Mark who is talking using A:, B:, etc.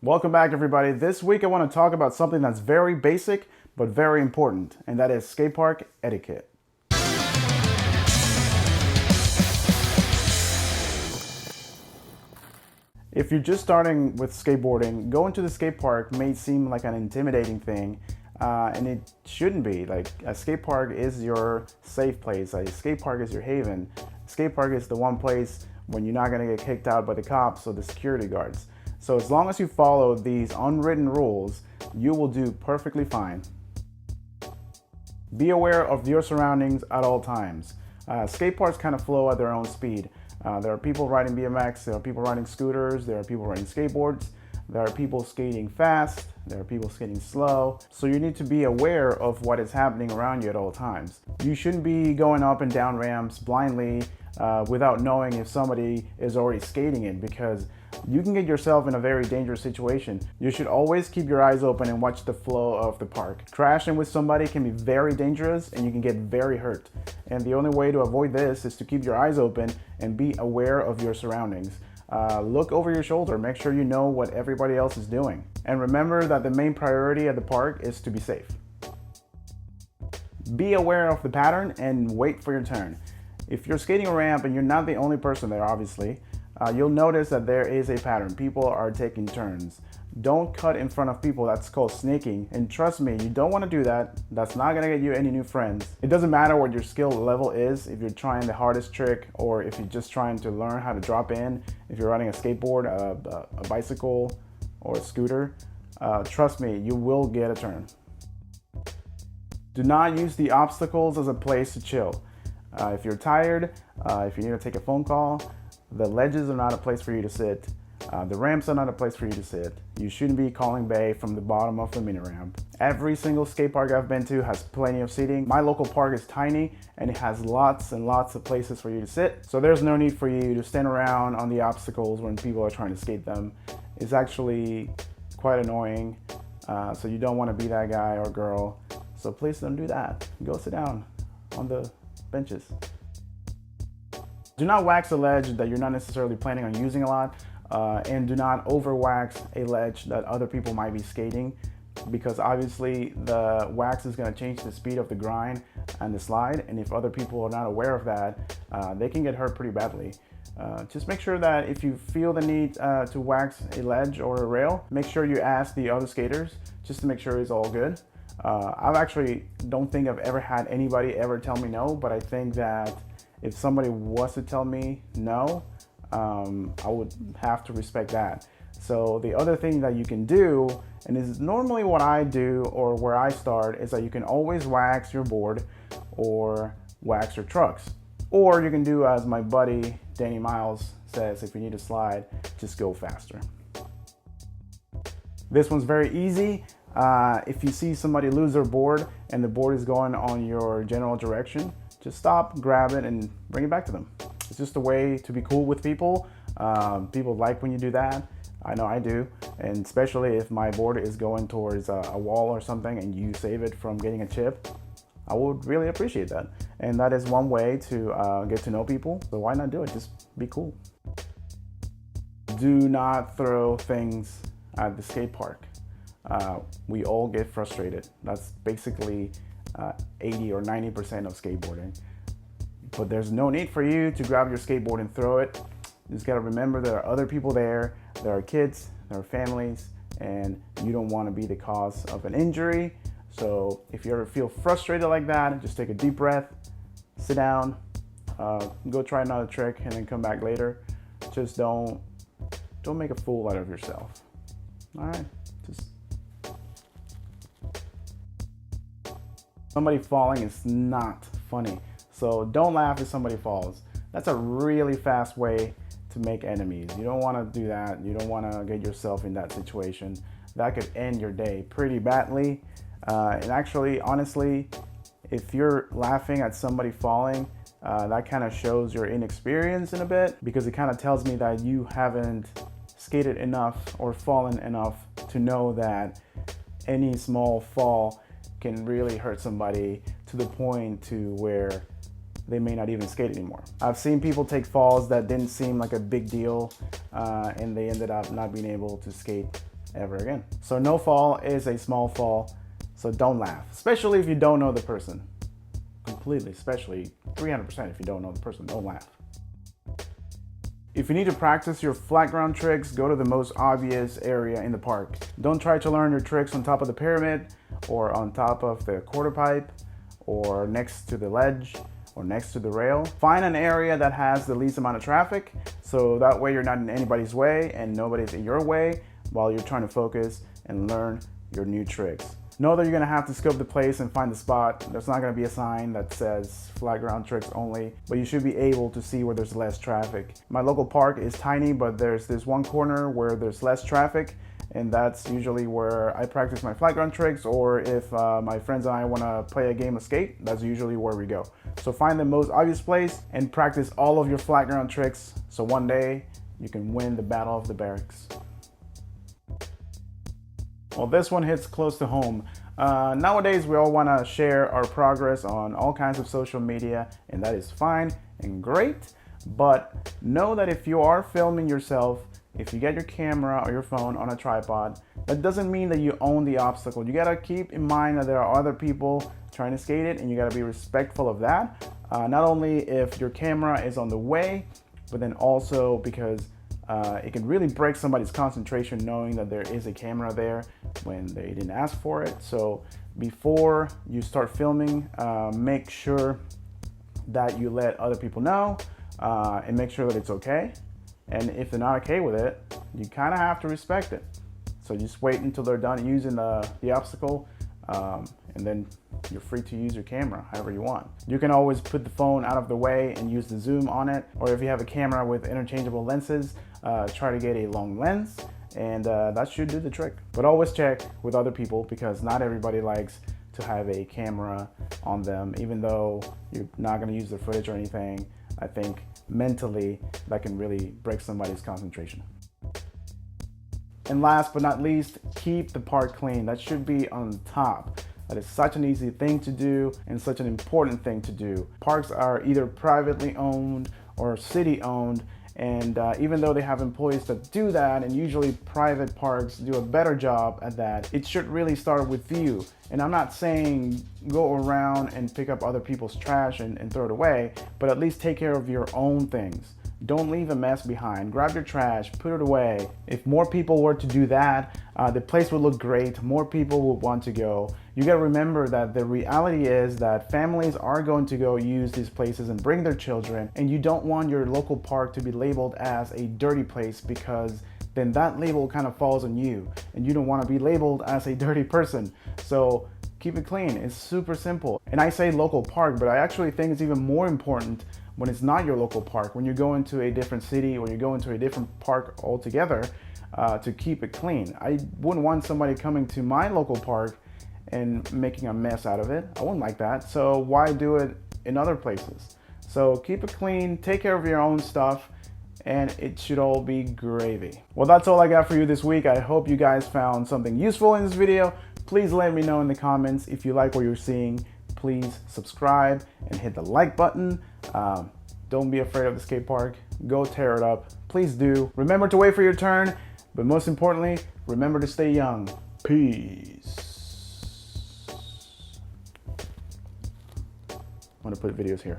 A: Welcome back, everybody. This week I want to talk about something that's very basic but very important, and that is skatepark etiquette. If you're just starting with skateboarding, going to the skate park may seem like an intimidating thing, and it shouldn't be. Like, a skate park is your safe place. A skate park is your haven. Skate park is the one place when you're not gonna get kicked out by the cops or the security guards. So as long as you follow these unwritten rules, you will do perfectly fine. Be aware of your surroundings at all times. Skate parks kind of flow at their own speed. There are people riding BMX, there are people riding scooters, there are people riding skateboards, there are people skating fast, there are people skating slow. So you need to be aware of what is happening around you at all times. You shouldn't be going up and down ramps blindly without knowing if somebody is already skating it, because you can get yourself in a very dangerous situation. You should always keep your eyes open and watch the flow of the park. Crashing with somebody can be very dangerous and you can get very hurt. And the only way to avoid this is to keep your eyes open and be aware of your surroundings. Look over your shoulder, make sure you know what everybody else is doing. And remember that the main priority at the park is to be safe. Be aware of the pattern and wait for your turn. If you're skating a ramp and you're not the only person there, obviously, you'll notice that there is a pattern. People are taking turns. Don't cut in front of people. That's called snaking. And trust me, you don't want to do that. That's not going to get you any new friends. It doesn't matter what your skill level is, if you're trying the hardest trick or if you're just trying to learn how to drop in, if you're riding a skateboard, a bicycle, or a scooter. Trust me, you will get a turn. Do not use the obstacles as a place to chill. If you're tired, if you need to take a phone call, the ledges are not a place for you to sit. The ramps are not a place for you to sit. You shouldn't be calling bay from the bottom of the mini ramp. Every single skate park I've been to has plenty of seating. My local park is tiny and it has lots and lots of places for you to sit. So there's no need for you to stand around on the obstacles when people are trying to skate them. It's actually quite annoying. So you don't want to be that guy or girl. So please don't do that. Go sit down on the benches. Do not wax a ledge that you're not necessarily planning on using a lot, and do not over wax a ledge that other people might be skating, because obviously the wax is going to change the speed of the grind and the slide, and if other people are not aware of that, they can get hurt pretty badly. Just make sure that if you feel the need to wax a ledge or a rail, make sure you ask the other skaters just to make sure it's all good. I actually don't think I've ever had anybody ever tell me no, but I think that if somebody was to tell me no, I would have to respect that. So the other thing that you can do, and is normally what I do or where I start, is that you can always wax your board or wax your trucks. Or you can do as my buddy Danny Miles says, if you need to slide, just go faster. This one's very easy. If you see somebody lose their board and the board is going on your general direction, just stop, grab it, and bring it back to them. It's just a way to be cool with people. People like when you do that. I know I do. And especially if my board is going towards a wall or something and you save it from getting a chip, I would really appreciate that. And that is one way to get to know people. So why not do it? Just be cool. Do not throw things at the skate park. We all get frustrated. That's basically 80 or 90% of skateboarding. But there's no need for you to grab your skateboard and throw it. You just gotta remember there are other people there, there are kids, there are families, and you don't wanna be the cause of an injury. So if you ever feel frustrated like that, just take a deep breath, sit down, go try another trick and then come back later. Just don't make a fool out of yourself. All right, somebody falling is not funny. So don't laugh if somebody falls. That's a really fast way to make enemies. You don't want to do that. You don't want to get yourself in that situation. That could end your day pretty badly. And actually, honestly, if you're laughing at somebody falling, that kind of shows your inexperience in a bit, because it kind of tells me that you haven't skated enough or fallen enough to know that any small fall can really hurt somebody to the point to where they may not even skate anymore. I've seen people take falls that didn't seem like a big deal, and they ended up not being able to skate ever again. So no fall is a small fall, so don't laugh, especially if you don't know the person. Completely, especially 300% if you don't know the person, don't laugh. If you need to practice your flat ground tricks, go to the most obvious area in the park. Don't try to learn your tricks on top of the pyramid or on top of the quarter pipe or next to the ledge or next to the rail. Find an area that has the least amount of traffic, so that way you're not in anybody's way and nobody's in your way while you're trying to focus and learn your new tricks. Know that you're gonna have to scope the place and find the spot. There's not gonna be a sign that says flat ground tricks only, but you should be able to see where there's less traffic. My local park is tiny, but there's this one corner where there's less traffic, and that's usually where I practice my flat ground tricks, or if my friends and I wanna play a game of skate, that's usually where we go. So find the most obvious place and practice all of your flat ground tricks, so one day you can win the battle of the barracks. Well, this one hits close to home. Nowadays, we all want to share our progress on all kinds of social media, and that is fine and great. But know that if you are filming yourself, if you get your camera or your phone on a tripod, that doesn't mean that you own the obstacle. You got to keep in mind that there are other people trying to skate it, and you got to be respectful of that. Not only if your camera is on the way, but then also because it can really break somebody's concentration knowing that there is a camera there when they didn't ask for it. So before you start filming, make sure that you let other people know and make sure that it's okay. And if they're not okay with it, you kind of have to respect it. So just wait until they're done using the obstacle, and then you're free to use your camera however you want. You can always put the phone out of the way and use the zoom on it, or if you have a camera with interchangeable lenses, try to get a long lens, and that should do the trick. But always check with other people, because not everybody likes to have a camera on them. Even though you're not going to use the footage or anything, I think mentally that can really break somebody's concentration. And last but not least, keep the park clean. That should be on top. That is such an easy thing to do and such an important thing to do. Parks are either privately owned or city owned, and even though they have employees that do that, and usually private parks do a better job at that, it should really start with you. And I'm not saying go around and pick up other people's trash and throw it away, but at least take care of your own things. Don't leave a mess behind. Grab your trash, put it away. If more people were to do that, the place would look great. More people would want to go. You gotta remember that the reality is that families are going to go use these places and bring their children, and you don't want your local park to be labeled as a dirty place, because then that label kind of falls on you, and you don't want to be labeled as a dirty person. So keep it clean. It's super simple. And I say local park, but I actually think it's even more important when it's not your local park, when you go into a different city or you go into a different park altogether, to keep it clean. I wouldn't want somebody coming to my local park and making a mess out of it. I wouldn't like that. So why do it in other places? So keep it clean, take care of your own stuff, and it should all be gravy. Well, that's all I got for you this week. I hope you guys found something useful in this video. Please let me know in the comments if you like what you're seeing. Please subscribe and hit the like button. Don't be afraid of the skate park. Go tear it up. Please do. Remember to wait for your turn, but most importantly, remember to stay young. Peace. I'm gonna put videos here.